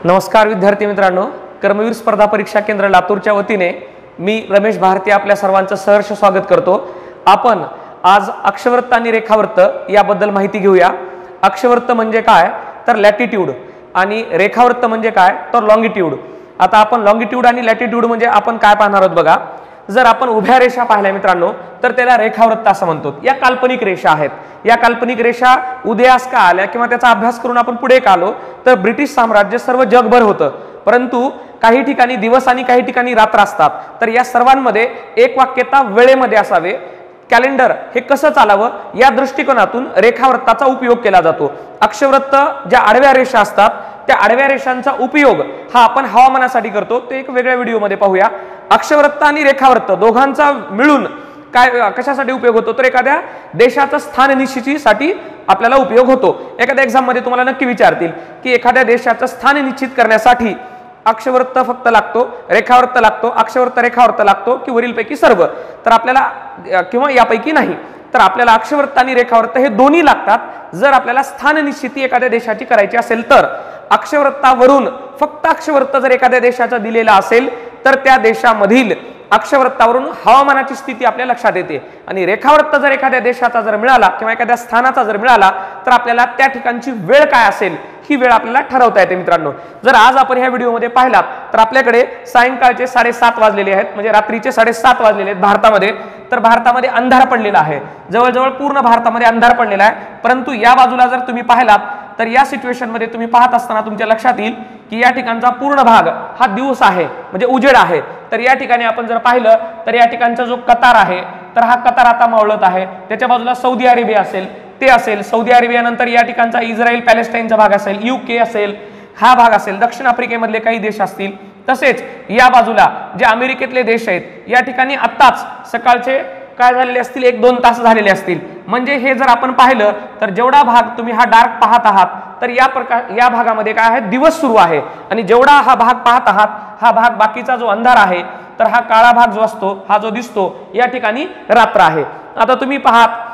नमस्कार विद्यार्थी मित्रांनो, कर्मवीर स्पर्धा परीक्षा केंद्र लातूरच्या वतीने मी रमेश भारती आपल्या सर्वांचं सहर्ष स्वागत करतो। आपण आज अक्षवृत्त आणि रेखावृत्त याबद्दल माहिती घेऊया। अक्षवृत्त म्हणजे काय तर लॅटिट्यूड आणि रेखावृत्त म्हणजे काय तर लॉंगिट्यूड। आता आपण लॉंगिट्यूड आणि लॅटिट्यूड म्हणजे आपण काय पाहणार आहोत बघा। जर आपण उभ्या रेषा पाहिल्या मित्रांनो तर त्याला रेखावृत्त असं म्हणतो। या काल्पनिक रेषा आहेत। या काल्पनिक रेषा उदयास का आल्या किंवा त्याचा अभ्यास करून आपण पुढे का आलो तर ब्रिटिश साम्राज्य सर्व जगभर होतं, परंतु काही ठिकाणी दिवस आणि काही ठिकाणी रात्र असतात। तर या सर्वांमध्ये एक वाक्यता वेळेमध्ये असावे, कॅलेंडर हे कसं चालावं या दृष्टिकोनातून रेखावृत्ताचा उपयोग केला जातो। अक्षवृत्त ज्या आडव्या रेषा असतात त्या आडव्या रेषांचा उपयोग हा आपण हवामानासाठी करतो, ते एक वेगळ्या व्हिडिओमध्ये पाहूया। अक्षवृत्त आणि रेखावृत्त दोघांचा मिळून काय कशासाठी उपयोग होतो तर एखाद्या देशाचं स्थान निश्चितीसाठी आपल्याला उपयोग होतो। एखाद्या एक्झाम मध्ये तुम्हाला नक्की विचारतील की एखाद्या देशाचं स्थान निश्चित करण्यासाठी अक्षवृत्त फक्त लागतो, रेखावृत्त लागतो, अक्षवृत्त रेखावृत्त लागतो की वरीलपैकी सर्व, तर आपल्याला किंवा यापैकी नाही, तर आपल्याला अक्षवृत्त आणि रेखावृत्त हे दोन्ही लागतात। जर आपल्याला स्थान निश्चिती एखाद्या देशाची करायची असेल तर अक्षवृत्तावरून फक्त अक्षवृत्त जर एखाद्या देशाचा दिलेला असेल तर त्या देशामधील अक्षवृत्तावरून हवामानाची स्थिती आपल्या लक्षात येते, आणि रेखावृत्त जर एखाद्या देशाचा जर मिळाला किंवा एखाद्या स्थानाचा जर मिळाला तर आपल्याला त्या ठिकाणची वेळ काय असेल ही वेळ आपल्याला ठरवता येते। मित्रांनो, जर आज आपण ह्या व्हिडिओमध्ये पाहिलात तर आपल्याकडे सायंकाळचे 7:30 वाजलेले आहेत, म्हणजे रात्रीचे 7:30 वाजलेले आहेत भारतामध्ये। तर भारतामध्ये अंधार पडलेला आहे, जवळजवळ पूर्ण भारतामध्ये अंधार पडलेला आहे, परंतु या बाजूला जर तुम्ही पाहिलात तर या सिच्युएशन मध्ये तुम्ही पाहत असताना तुमच्या लक्षात येईल की या ठिकाणचा पूर्ण भाग हा दिवस आहे, म्हणजे उजेड आहे। तर या ठिकाणी आपण जर पाहिलं तर या ठिकाणचा जो कतार आहे तर हा कतार आता मावळत आहे, त्याच्या बाजूला सौदी अरेबिया असेल ते असेल, सौदी अरेबिया नंतर या ठिकाणचा इस्रायल पॅलेस्टाईनचा भाग असेल, UK असेल, हा भाग असेल, दक्षिण आफ्रिकेमधले काही देश असतील, तसेच या बाजूला जे अमेरिकेतले देश आहेत या ठिकाणी आत्ताच सकाळचे काय झालेले असतील 1-2 तास झालेले असतील। म्हणजे हे जर आपण पाहिलं तर जेवढा भाग तुम्ही हा डार्क पाहत आहात तर या भागामध्ये काय आहे दिवस सुरू आहे, आणि जेवढा हा भाग पाहत आहात हा भाग बाकीचा जो अंधार आहे तर हा काळा भाग जो असतो हा जो दिसतो या ठिकाणी रात्र आहे। आता तुम्ही पाहत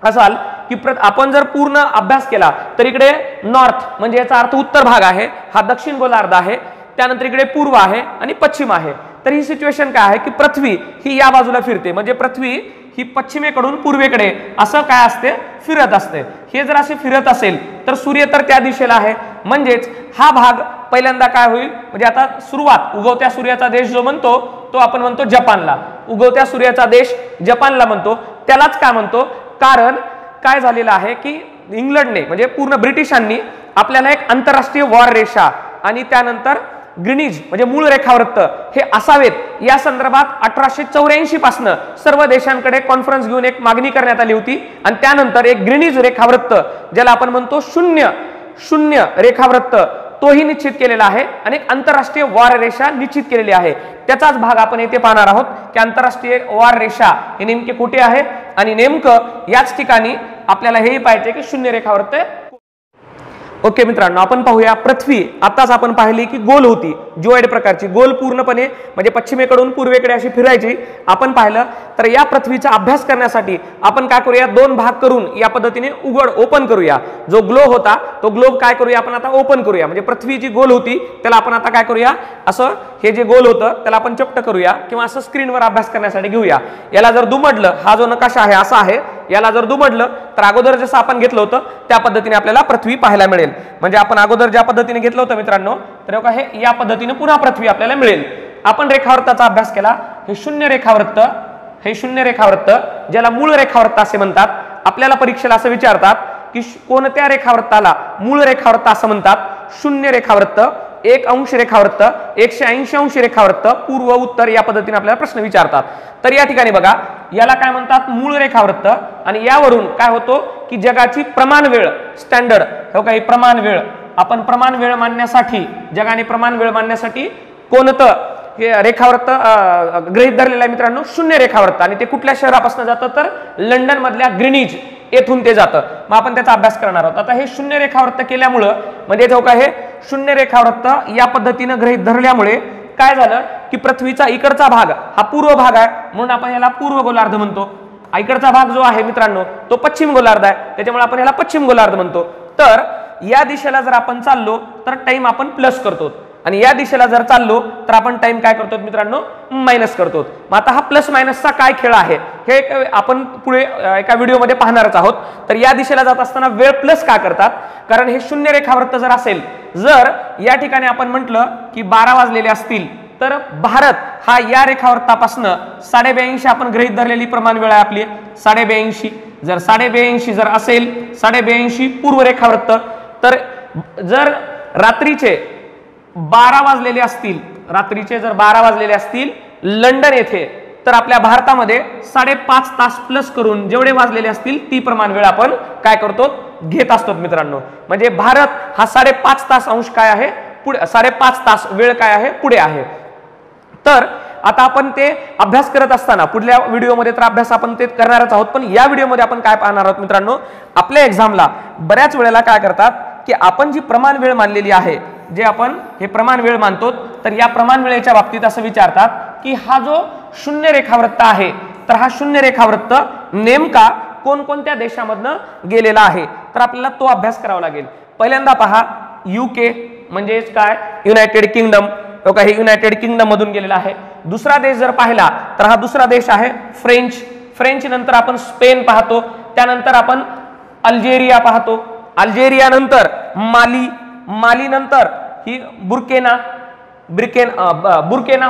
असाल की आपण जर पूर्ण अभ्यास केला तर इकडे नॉर्थ म्हणजे याचा अर्थ उत्तर भाग आहे, हा दक्षिण गोलार्ध आहे, त्यानंतर इकडे पूर्व आहे आणि पश्चिम आहे। तर ही सिच्युएशन काय आहे की पृथ्वी ही या बाजूला फिरते, म्हणजे पृथ्वी ही पश्चिमेकडून पूर्वेकडे असं काय असते फिरत असते। हे जर असे फिरत असेल तर सूर्य तर त्या दिशेला आहे, म्हणजेच हा भाग पहिल्यांदा काय होईल म्हणजे आता सुरुवात उगवत्या सूर्याचा देश जो म्हणतो तो आपण म्हणतो जपानला, उगवत्या सूर्याचा देश जपानला म्हणतो, त्यालाच काय म्हणतो कारण काय झालेलं आहे की इंग्लंडने म्हणजे पूर्ण ब्रिटिशांनी आपल्याला एक आंतरराष्ट्रीय वॉर रेषा आणि त्यानंतर ग्रीनिज म्हणजे मूळ रेखावृत्त हे असावेत या संदर्भात 1884 पासून सर्व देशांकडे कॉन्फरन्स घेऊन एक मागणी करण्यात आली होती, आणि त्यानंतर एक ग्रीनिज रेखावृत्त ज्याला आपण म्हणतो शून्य रेखावृत्त तोही निश्चित केलेला आहे, आणि एक आंतरराष्ट्रीय वार रेषा निश्चित केलेली आहे। त्याचाच भाग आपण येथे पाहणार आहोत की आंतरराष्ट्रीय वार रेषा हे नेमके कुठे आहे, आणि नेमकं याच ठिकाणी आपल्याला हेही पाहिजे की शून्य रेखावृत्त। ओके मित्रांनो, आपण पाहूया पृथ्वी आताच आपण पाहिली की गोल होती, जिओइड प्रकारची गोल पूर्णपणे म्हणजे पश्चिमेकडून पूर्वेकडे अशी फिरायची। आपण पाहिलं तर या पृथ्वीचा अभ्यास करण्यासाठी आपण काय करूया 2 भाग करून या पद्धतीने ओपन करूया। जो ग्लोब होता तो ग्लोब काय करूया आपण आता ओपन करूया, म्हणजे पृथ्वी जी गोल होती त्याला आपण आता काय करूया असं हे जे गोल होतं त्याला आपण चपट करूया किंवा असं स्क्रीनवर अभ्यास करण्यासाठी घेऊया। याला जर दुमडलं, हा जो नकाशा आहे असा आहे, याला जर दुमडलं तर अगोदर जसं आपण घेतलं होतं त्या पद्धतीने आपल्याला पृथ्वी पाहायला मिळेल। म्हणजे आपण अगोदर ज्या पद्धतीने घेतलं होतं मित्रांनो तर हे या पद्धतीने पुन्हा पृथ्वी आपल्याला मिळेल। आपण रेखावृत्ताचा अभ्यास केला, हे शून्य रेखावृत्त ज्याला मूळ रेखावृत्त असे म्हणतात। आपल्याला परीक्षेला असं विचारतात की कोणत्या रेखावृत्ताला मूळ रेखावृत्त असं म्हणतात। शून्य रेखावृत्त, 1 अंश रेखावृत्त, 180 अंश रेखावृत्त, पूर्व उत्तर या पद्धतीने आपल्याला प्रश्न विचारतात। तर या ठिकाणी बघा याला काय म्हणतात मूळ रेखावृत्त, आणि यावरून काय होतो की जगाची प्रमाण वेळ स्टँडर्ड हो काही प्रमाण वेळ आपण प्रमाण वेळ मानण्यासाठी जगाने प्रमाण वेळ मानण्यासाठी कोणतं रेखावृत्त गृहीत धरलेलं आहे मित्रांनो शून्य रेखावृत्त, आणि ते कुठल्या शहरापासून जातं तर लंडन मधल्या ग्रीनिज येथून ते जातं। मग आपण त्याचा अभ्यास करणार आहोत। आता हे शून्य रेखावृत्त केल्यामुळं म्हणजे हे शून्य रेखावृत्त या पद्धतीने गृहीत धरल्यामुळे काय झालं की पृथ्वीचा इकडचा भाग हा पूर्व भाग आहे, म्हणून आपण याला पूर्व गोलार्ध म्हणतो। इकडचा भाग जो आहे मित्रांनो तो पश्चिम गोलार्ध आहे, त्याच्यामुळे आपण याला पश्चिम गोलार्ध म्हणतो। तर या दिशेला जर आपण चाललो तर टाइम आपण प्लस करतो आणि या दिशेला जर चाललो तर आपण टाइम काय करतो मित्रांनो, मायनस करतो. मग आता हा प्लस मायनसचा काय खेळ आहे हे आपण पुढे एका व्हिडिओमध्ये पाहणारच आहोत. तर या दिशेला जात असताना वेळ प्लस का करतात, कारण हे शून्य रेखावृत्त जर असेल, जर या ठिकाणी आपण म्हटलं की 12 वाजलेले असतील तर भारत हा या रेखावृत्तापासून 82.5 आपण गृहीत धरलेली प्रमाण वेळ आहे आपली 82.5. जर 82.5 जर असेल 82.5 पूर्व रेखावृत्त, तर जर रात्रीचे 12 वाजलेले असतील, रात्रीचे जर 12 वाजलेले असतील लंडन येथे, तर आपल्या भारतामध्ये 5.5 तास प्लस करून जेवढे वाजलेले असतील ती प्रमाण वेळ आपण काय करतो, घेत असतो मित्रांनो. म्हणजे भारत हा 5.5 तास अंश काय आहे पुढे, 5.5 तास वेळ काय आहे पुढे आहे. तर आता आपण ते अभ्यास करत असताना पुढल्या व्हिडिओमध्ये तर अभ्यास आपण ते करणारच आहोत, पण या व्हिडिओमध्ये आपण काय पाहणार आहोत मित्रांनो, आपल्या एक्झामला बऱ्याच वेळेला काय करतात की आपण जी प्रमाण वेळ मानलेली आहे, जे आपण हे प्रमाण वेळ मानतो, तर या प्रमाण वेळेच्या बाबतीत असं विचारतात की हा जो शून्य रेखावृत्त आहे, तर हा शून्य रेखावृत्त नेमका कोणकोणत्या देशामधनं गेलेला आहे, तर आपल्याला तो अभ्यास करावा लागेल. पहिल्यांदा पहा UK म्हणजे काय, युनायटेड किंगडम. हे युनायटेड किंगडम मधून गेलेला आहे. दुसरा देश जर पाहिला तर हा दुसरा देश आहे फ्रेंच. फ्रेंच नंतर आपण स्पेन पाहतो, त्यानंतर आपण अल्जेरिया पाहतो, अल्जेरिया नंतर माली, माली नंतर ही बुर्केना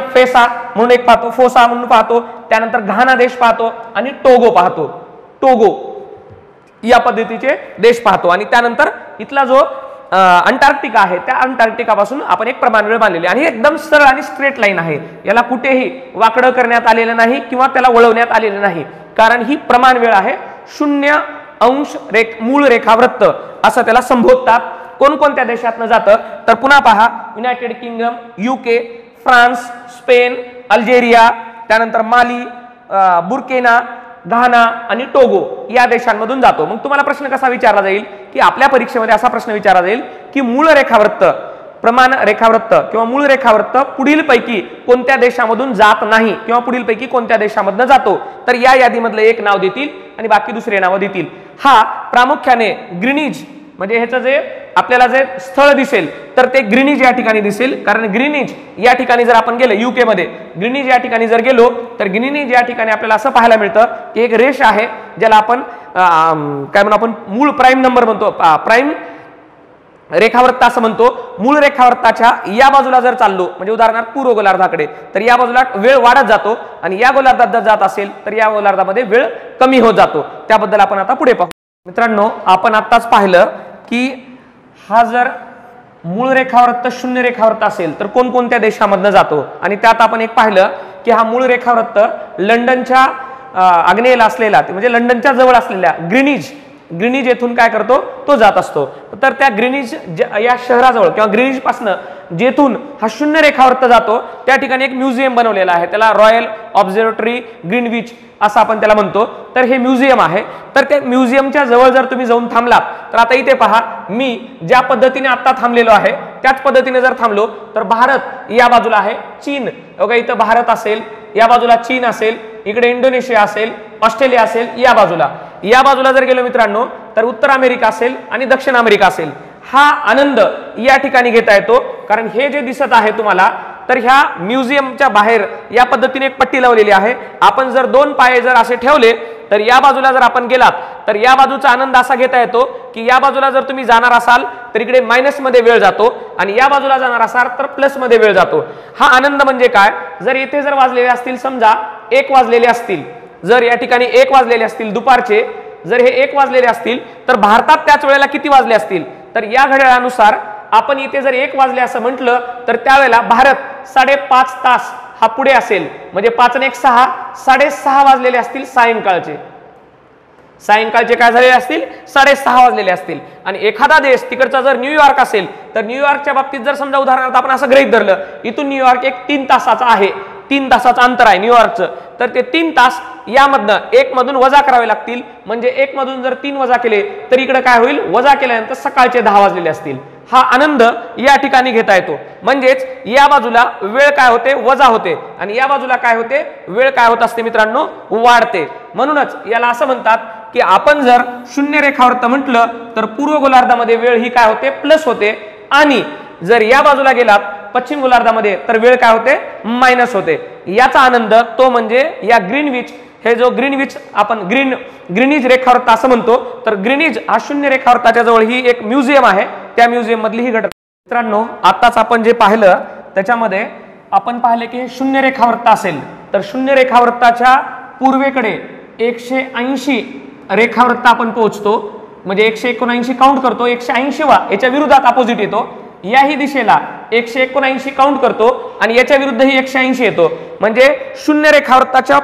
फेसा म्हणून एक पाहतो, फोसा म्हणून पाहतो, त्यानंतर घाना देश पाहतो आणि टोगो पाहतो. टोगो या पद्धतीचे देश पाहतो आणि त्यानंतर इथला जो अंटार्क्टिका आहे त्या अंटार्क्टिकापासून आपण एक प्रमाण वेळ मानलेली आणि एकदम सरळ आणि स्ट्रेट लाईन आहे. याला कुठेही वाकडं करण्यात आलेलं नाही किंवा त्याला वळवण्यात आलेलं नाही, कारण ही प्रमाण वेळ आहे. 0° मूळ रेखावृत्त असं त्याला संबोधतात. कोणकोणत्या देशातनं जातं तर पुन्हा पहा, United kingdom, UK, France, Spain, Algeria, त्यानंतर माली, बुर्केना, घाना आणि टोगो या देशांमधून जातो. मग तुम्हाला प्रश्न कसा विचारला जाईल की आपल्या परीक्षेमध्ये असा प्रश्न विचारला जाईल की मूळ रेखावृत्त, प्रमाण रेखावृत्त किंवा मूळ रेखावृत्त पुढील पैकी कोणत्या देशामधून जात नाही किंवा पुढील पैकी कोणत्या देशामधून जातो, तर या यादीमधलं एक नाव देतील आणि बाकी दुसरे नाव देतील. हा प्रामुख्याने ग्रीनिज म्हणजे ह्याचं जे आपल्याला जे स्थळ दिसेल तर ते ग्रीनिज या ठिकाणी दिसेल, कारण ग्रीनिज या ठिकाणी जर आपण गेलो UK मध्ये ग्रीनिज या ठिकाणी जर गेलो तर ग्रीनिज या ठिकाणी आपल्याला असं पाहायला मिळतं की एक रेष आहे ज्याला आपण काय म्हणू, आपण मूळ प्राईम नंबर म्हणतो, प्राईम रेखावृत्त असं म्हणतो. मूळ रेखावृत्ताच्या या बाजूला जर चाललो म्हणजे उदाहरणार्थ पूर्व गोलार्धाकडे, तर या बाजूला वेळ वाढत जातो आणि या गोलार्धात जर जात असेल तर या गोलार्धामध्ये वेळ कमी होत जातो. त्याबद्दल आपण आता पुढे पाहू. मित्रांनो, आपण आत्ताच पाहिलं की हा जर मूळ रेखावृत्त शून्य रेखावृत्त असेल तर कोणकोणत्या देशामधनं जातो, आणि त्यात आपण एक पाहिलं की हा मूळ रेखावृत्त लंडनच्या आग्नेयेला असलेला म्हणजे लंडनच्या जवळ असलेल्या ग्रीनिज येथून काय करतो, तो जात असतो. तर त्या ग्रीनिज या शहराजवळ किंवा ग्रीनिज पासून जेथून हा शून्य रेखावृत्त जातो त्या ठिकाणी एक म्युझियम बनवलेला आहे, त्याला रॉयल ऑब्झर्वेटरी ग्रीनविच असं आपण त्याला म्हणतो. तर हे म्युझियम आहे. तर त्या म्युझियमच्या जवळ जर तुम्ही जाऊन थांबलात तर आता इथे पहा, मी ज्या पद्धतीने आता थांबलेलो आहे त्याच पद्धतीने जर थांबलो तर भारत या बाजूला आहे, चीन बघा इथं भारत असेल, या बाजूला चीन असेल, इकडे इंडोनेशिया असेल, ऑस्ट्रेलिया असेल, या बाजूला जर गेलो मित्रांनो तर उत्तर अमेरिका असेल आणि दक्षिण अमेरिका असेल. हा आनंद या ठिकाणी घेता येतो, कारण हे जे दिसत आहे तुम्हाला तर ह्या म्युझियमच्या बाहेर या पद्धतीने एक पट्टी लावलेली आहे. आपण जर 2 पाय जर असे ठेवले तर या बाजूला जर आपण गेलात तर या बाजूचा आनंद असा घेता येतो की या बाजूला जर तुम्ही जाणार असाल तर इकडे मायनस मध्ये वेळ जातो आणि या बाजूला जाणार असाल तर प्लस मध्ये वेळ जातो. हा आनंद म्हणजे काय, जर येथे जर वाजलेले असतील, समजा 1 वाजलेले असतील, जर या ठिकाणी 1 वाजलेले असतील दुपारचे, जर हे 1 वाजलेले असतील तर भारतात त्याच वेळेला किती वाजले असतील, तर या घड्याळानुसार आपण इथे जर 1 वाजले असं म्हटलं तर त्यावेळेला भारत 5.5 तास हा पुढे असेल, म्हणजे 5 आणि 1 6, 6:30 वाजलेले असतील सायंकाळचे काय झालेले असतील, 6:30 वाजलेले असतील. आणि एखादा देश तिकडचा जर न्यूयॉर्क असेल तर न्यूयॉर्कच्या बाबतीत जर समजा उदाहरणार्थ आपण असं गृहीत धरलं, इथून न्यूयॉर्क एक 3 तासाचा आहे, 3 तासाचं अंतर आहे न्यूयॉर्कचं, तर ते 3 तास यामधनं 1 मधून वजा करावे लागतील. म्हणजे 1 मधून जर 3 वजा केले तर इकडे काय होईल, वजा केल्यानंतर सकाळचे 10 वाजलेले असतील. हा आनंद या ठिकाणी घेता येतो. म्हणजेच या बाजूला वेळ काय होते, वजा होते, आणि या बाजूला काय होते, वेळ काय होत असते मित्रांनो, वाढते. म्हणूनच याला असं म्हणतात की आपण जर शून्य रेखावृत्त म्हटलं तर पूर्व गोलार्धामध्ये वेळ ही काय होते प्लस होते, आणि जर या बाजूला गेलात पश्चिम गोलार्धामध्ये तर वेळ काय होते मायनस होते. याचा आनंद तो म्हणजे या ग्रीनविच, हे जो ग्रीनविच आपण ग्रीनिज रेखावृत्त असं म्हणतो, तर ग्रीनिज हा शून्य रेखावृत्ताच्या जवळ ही एक म्युझियम आहे, त्या म्युझियम मधली ही घटना. मित्रांनो आताच आपण जे पाहिलं त्याच्यामध्ये आपण पाहिले की शून्य रेखावृत्त असेल तर शून्य रेखावृत्ताच्या पूर्वेकडे 180 रेखावृत्त आपण पोहोचतो, म्हणजे 179 काउंट करतो, 180वा याच्या विरुद्धात अपोजिट येतो, याही दिशेला 179 काउंट करतो आणि याच्या विरुद्ध ही 180 येतो, म्हणजे शून्य रेखावृत्ताच्या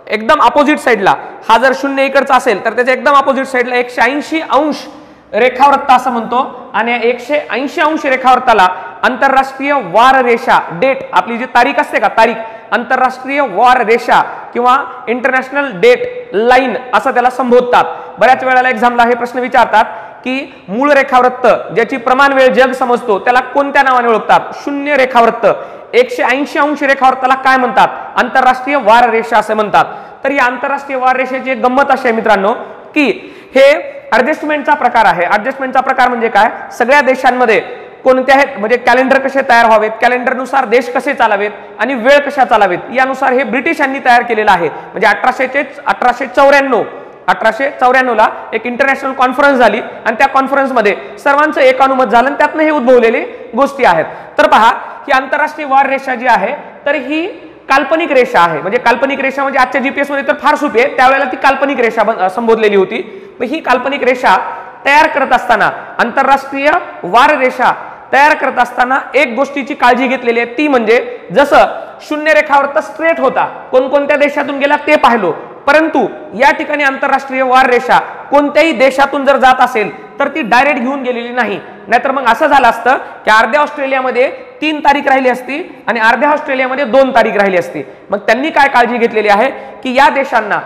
एकदम अपोजिट साईडला, हा जर शून्य इकडचा असेल तर त्याच्या एकदम अपोजिट साईडला 180 अंश रेखावृत्त असं म्हणतो, आणि 180 अंश रेखावृत्ताला आंतरराष्ट्रीय वार रेषा, डेट आपली जी तारीख असते का तारीख, आंतरराष्ट्रीय वार रेषा किंवा इंटरनॅशनल डेट लाईन असं त्याला संबोधतात. बऱ्याच वेळेला एक्झामला हे प्रश्न विचारतात की मूळ रेखावृत्त ज्याची प्रमाण वेळ जग समजतो त्याला कोणत्या नावाने ओळखतात. शून्य रेखावृत्त 180 अंश रेखावृत्ताला काय म्हणतात, आंतरराष्ट्रीय वार रेषा असे म्हणतात. तर या आंतरराष्ट्रीय वार रेषेची एक गंमत अशी आहे मित्रांनो की हे ऍडजस्टमेंटचा प्रकार आहे. ऍडजस्टमेंटचा प्रकार म्हणजे काय, सगळ्या देशांमध्ये कोणत्याही म्हणजे कॅलेंडर कसे तयार व्हावेत, कॅलेंडरनुसार देश कसे चालावेत आणि वेळ कशा चालावेत यानुसार हे ब्रिटिशांनी तयार केलेलं आहे. म्हणजे 1894 ला एक इंटरनॅशनल कॉन्फरन्स झाली आणि त्या कॉन्फरन्समध्ये सर्वांचं एकानुमत झालं आणि त्यातनं हे उद्भवलेले गोष्टी आहेत. तर पहा ही आंतरराष्ट्रीय वार रेषा जी आहे तर ही काल्पनिक रेषा आहे. म्हणजे काल्पनिक रेषा म्हणजे आजच्या जीपीएस मध्ये तर फार सोपी आहे, त्यावेळेला ती काल्पनिक रेषा संबोधलेली होती. ही काल्पनिक रेषा तयार करत असताना, आंतरराष्ट्रीय वार रेषा तयार करत असताना एक गोष्टीची काळजी घेतलेली आहे, ती म्हणजे जसं शून्य रेखावृत्त स्ट्रेट होता, कोणकोणत्या देशातून गेला ते पाहिलो, परंतु या ठिकाणी आंतरराष्ट्रीय वार रेषा कोणत्याही देशातून जर जात असेल तर ती डायरेक्ट घेऊन गेलेली नाही. नाहीतर मग असं झालं असतं की अर्ध्या ऑस्ट्रेलियामध्ये 3 तारीख राहिली असती आणि अर्ध्या ऑस्ट्रेलियामध्ये 2 तारीख राहिली असती. मग त्यांनी काय काळजी घेतलेली आहे की या देशांना,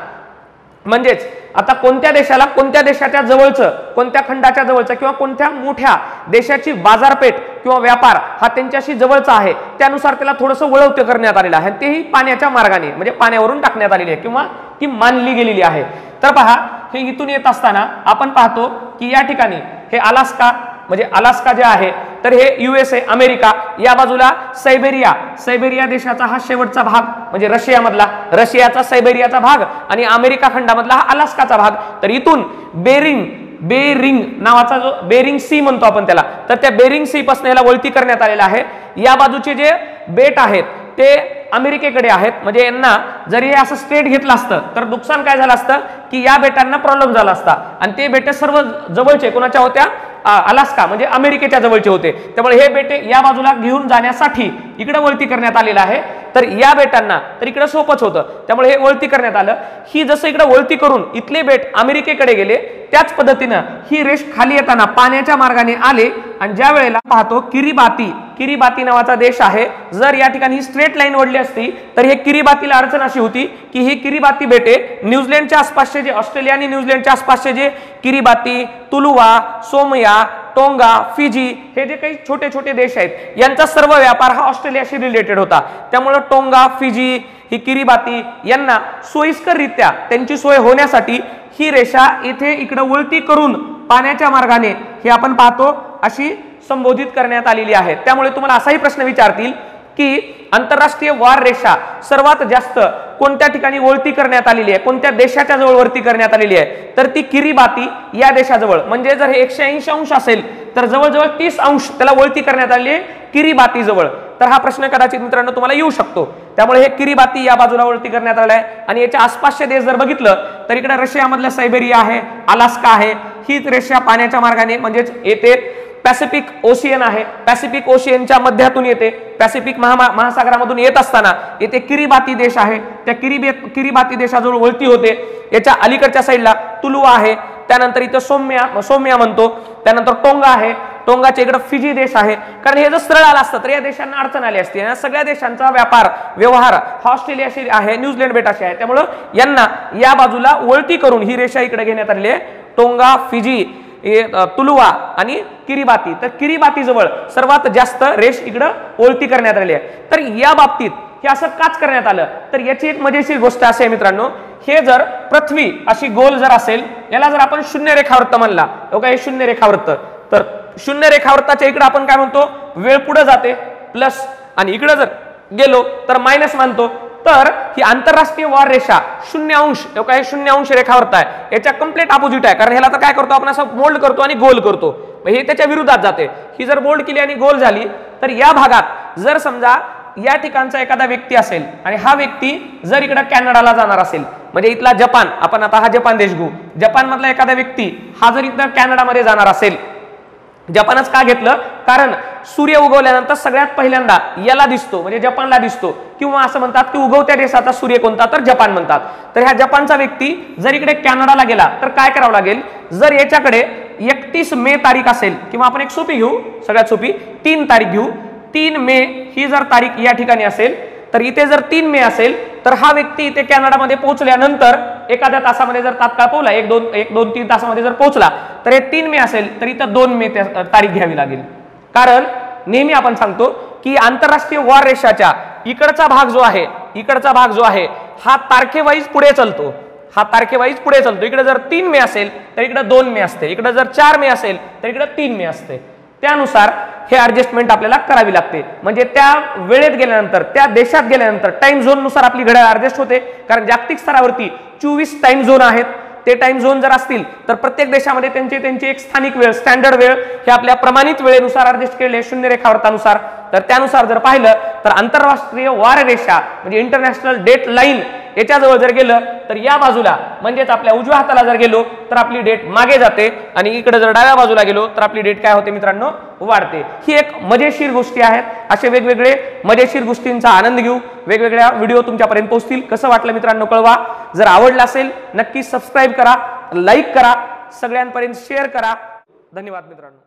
म्हणजेच आता कोणत्या देशाला कोणत्या देशाच्या जवळचं, कोणत्या खंडाच्या जवळचं किंवा कोणत्या मोठ्या देशाची बाजारपेठ किंवा व्यापार हा त्यांच्याशी जवळचा आहे त्यानुसार त्याला थोडंसं वळवते करण्यात आलेलं आहे. तेही पाण्याच्या मार्गाने म्हणजे पाण्यावरून टाकण्यात आलेली आहे किंवा ती मानली गेलेली आहे. तर पहा हे इथून येत असताना आपण पाहतो की या ठिकाणी हे अलास्का, म्हणजे अलास्का जे आहे तर हे USA अमेरिका, या बाजूला सायबेरिया देशाचा हा शेवटचा भाग म्हणजे रशियाचा सायबेरियाचा भाग आणि अमेरिका खंडामधला हा अलास्काचा भाग. तर इथून बेरिंग नावाचा जो बेरिंग सी म्हणतो आपण त्याला, तर त्या बेरिंग सी पासून याला वळती करण्यात आलेला आहे. या बाजूचे जे बेट आहेत ते अमेरिकेकडे आहेत, म्हणजे यांना जरी हे असं स्ट्रेट घेतलं असतं तर नुकसान काय झालं असतं की या बेटांना प्रॉब्लेम झाला असता आणि ते बेटे सर्व जवळचे कोणाच्या होत्या, अलास्का म्हणजे अमेरिकेच्या जवळचे होते. त्यामुळे हे बेटे या बाजूला घेऊन जाण्यासाठी इकडे वळती करण्यात आलेलं आहे. तर या बेटांना तर इकडे सोपच होतं, त्यामुळे हे वळती करण्यात आलं. ही जसं इकडे वळती करून इथले बेट अमेरिकेकडे गेले त्याच पद्धतीनं ही रेष खाली येताना पाण्याच्या मार्गाने आले आणि ज्या वेळेला पाहतो किरिबाती नावाचा देश आहे. जर या ठिकाणी स्ट्रेट लाईन ओढली असती तर हे किरिबातीला अडचण अशी होती की ही किरिबाती बेटे न्यूझीलंडच्या आसपासचे जे ऑस्ट्रेलिया आणि न्यूझीलंडच्या आसपासचे जे किरिबाती, तुलुवा, सोमया, टोंगा, फिजी हे जे काही छोटे छोटे देश आहेत यांचा सर्व व्यापार हा ऑस्ट्रेलियाशी रिलेटेड होता. त्यामुळे टोंगा, फिजी, ही किरिबाती यांना सोयीस्कररित्या त्यांची सोय होण्यासाठी ही रेषा इथे इकडे वळती करून पाण्याच्या मार्गाने ही आपण पाहतो अशी संबोधित करण्यात आलेली आहे. त्यामुळे तुम्हाला असाही प्रश्न विचारतील की आंतरराष्ट्रीय वार रेषा सर्वात जास्त कोणत्या ठिकाणी वळती करण्यात आलेली आहे, कोणत्या देशाच्या जवळ वळती करण्यात आलेली आहे, तर ती किरिबाती या देशाजवळ. म्हणजे जर हे 180 अंश असेल तर जवळजवळ 30 अंश त्याला वळती करण्यात आली आहे किरिबाती जवळ. तर हा प्रश्न कदाचित मित्रांनो तुम्हाला येऊ शकतो. त्यामुळे हे किरिबाती या बाजूला वळती करण्यात आलं आहे. आणि याच्या आसपासचे देश जर बघितलं तर इकडे रशियामधला सायबेरिया आहे, अलास्का आहे, हीच रेषा पाण्याच्या मार्गाने म्हणजेच येते. पॅसिफिक ओशियन आहे, पॅसिफिक ओशियनच्या मध्यातून येते, पॅसिफिक महासागरामधून येत असताना येथे किरिबाती देश आहे, त्या किरिबाती देशाजवळ वळती होते. याच्या अलीकडच्या साईडला तुलुवा आहे, त्यानंतर इथं सोम्या म्हणतो, त्यानंतर टोंगा आहे, टोंगाच्या इकडे फिजी देश आहे. कारण हे जर सरळ आलं असतं तर या देशांना अडचण आली असती. या सगळ्या देशांचा व्यवहार हा ऑस्ट्रेलियाशी आहे, न्यूझीलंड बेटाशी आहे. त्यामुळे यांना या बाजूला वळती करून ही रेषा इकडे घेण्यात आलेली आहे. टोंगा, फिजी, तुलुवा आणि किरिबाती. तर किरिबाती जवळ सर्वात जास्त रेष इकडं वळती करण्यात आली आहे. तर या बाबतीत हे असं काच करण्यात आलं तर याची एक मजेशीर गोष्ट अशी आहे मित्रांनो, हे जर पृथ्वी अशी गोल जर असेल, याला जर आपण शून्य रेखावृत्त म्हणला, ओके, हे शून्य रेखावृत्त, तर शून्य रेखावृत्ताच्या इकडे आपण काय म्हणतो, वेळ पुढे जाते प्लस, आणि इकडे जर गेलो तर मायनस मानतो. तर ही आंतरराष्ट्रीय वार रेषा 0 अंश, ओके, 0 अंश रेखावृत्त आहे, याच्या कम्प्लीट अपोजिट आहे. कारण ह्याला तर काय करतो आपण, असं मोल्ड करतो आणि गोल करतो, हे त्याच्या विरोधात जाते. ही जर बोल्ड केली आणि गोल झाली तर या भागात जर समजा या ठिकाणचा एखादा व्यक्ती असेल आणि हा व्यक्ती जर इकडे कॅनडाला जाणार असेल, म्हणजे इथला जपान, आपण आता हा जपान देश घेऊ, जपान मधला एखादा व्यक्ती हा जर इथं कॅनडामध्ये जाणार असेल, जपानच का घेतलं, कारण सूर्य उगवल्यानंतर सगळ्यात पहिल्यांदा याला दिसतो, म्हणजे जपानला दिसतो, किंवा असं म्हणतात की उगवत्या देशाचा सूर्य कोणता, तर जपान म्हणतात. तर ह्या जपानचा व्यक्ती जर इकडे कॅनडाला गेला तर काय करावं लागेल, जर याच्याकडे 31 मे तारीख असेल, किंवा आपण एक सोपी घेऊ, सगळ्यात सोपी 3 तारीख घेऊ, 3 मे ही जर तारीख या ठिकाणी असेल, तर इथे जर 3 मे असेल तर हा व्यक्ती इथे कॅनडामध्ये पोहोचल्यानंतर एखाद्या तासामध्ये जर तात्काळ पोहोचला, 1-2-3 तासामध्ये जर पोहोचला, तर हे 3 मे असेल तर इथं 2 मे तारीख घ्यावी लागेल. कारण नेहमी आपण सांगतो की आंतरराष्ट्रीय वार रेषाच्या इकडचा भाग जो आहे, इकडचा भाग जो आहे हा तारखेवाईज पुढे चालतो, हा तारखेवाईज पुढे चालतो. इकडे जर 3 मे असेल तर इकडे 2 मे असते, इकडे जर 4 मे असेल तर इकडे 3 मे असते. त्यानुसार हे ऍडजस्टमेंट आपल्याला करावी लागते. म्हणजे त्या वेळेत गेल्यानंतर, त्या देशात गेल्यानंतर टाइम झोन नुसार आपली घड्याळ ऍडजस्ट होते. कारण जागतिक स्तरावरती 24 टाइम झोन आहेत. ते टाइम झोन जर असतील तर प्रत्येक देशामध्ये त्यांची एक स्थानिक वेळ, स्टँडर्ड वेळ हे आपल्या प्रमाणित वेळेनुसार ऍडजस्ट केले, शून्य रेखावृत्तानुसार. तर त्यानुसार जर पाहिलं तर आंतरराष्ट्रीय वार रेषा म्हणजे इंटरनॅशनल डेट लाईन याच्याजवळ जर गेलं तर या बाजूला म्हणजेच आपल्या उजव्या हाताला जर गेलो तर आपली डेट मागे जाते, आणि इकडे जर डाव्या बाजूला गेलो तर आपली डेट काय होते मित्रांनो, वाढते. ही एक मजेशीर गोष्टी आहेत. असे वेगवेगळे मजेशीर गोष्टींचा आनंद घेऊ, वेगवेगळ्या व्हिडिओ तुमच्यापर्यंत पोहोचतील. कसं वाटलं मित्रांनो कळवा. जर आवडलं असेल नक्की सबस्क्राईब करा, लाईक करा, सगळ्यांपर्यंत शेअर करा. धन्यवाद मित्रांनो.